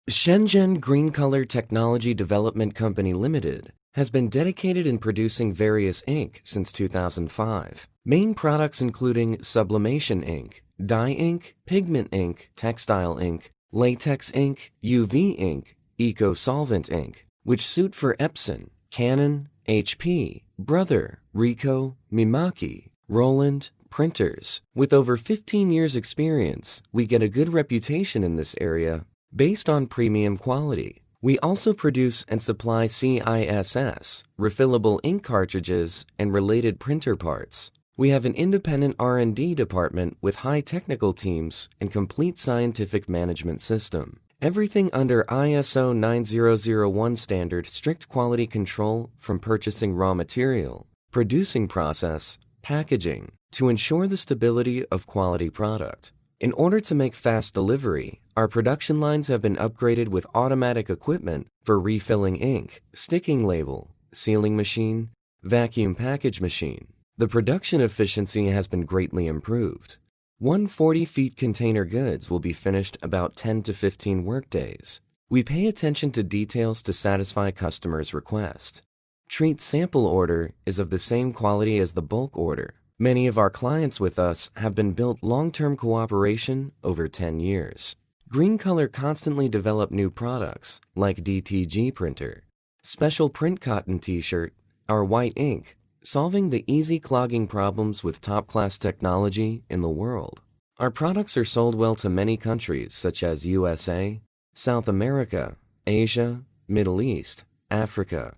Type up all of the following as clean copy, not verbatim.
Shenzhen Greencolor Technology Development Company Limited has been dedicated in producing various ink since 2005. Main products including sublimation ink, dye ink, pigment ink, textile ink, latex ink, UV ink, Eco-solvent ink, which suit for Epson, Canon, HP, Brother, Ricoh, Mimaki, Roland, printers. With over 15 years experience, we get a good reputation in this area based on premium quality. We also produce and supply CISS, refillable ink cartridges, and related printer parts. We have an independent R&D department with high technical teams and complete scientific management system. Everything under ISO 9001 standard strict quality control from purchasing raw material, producing process, packaging, to ensure the stability of quality product. In order to make fast delivery, our production lines have been upgraded with automatic equipment for refilling ink, sticking label, sealing machine, vacuum package machine. The production efficiency has been greatly improved. 140 feet container goods will be finished about 10 to 15 workdays. We pay attention to details to satisfy customers' request. Treat sample order is of the same quality as the bulk order. Many of our clients with us have been built long-term cooperation over 10 years. Greencolor constantly develop new products like DTG printer, special print cotton t-shirt, our white ink, solving the easy clogging problems with top-class technology in the world. Our products are sold well to many countries such as USA, South America, Asia, Middle East, Africa.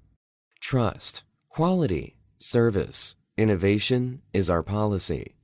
Trust, quality, service, innovation is our policy.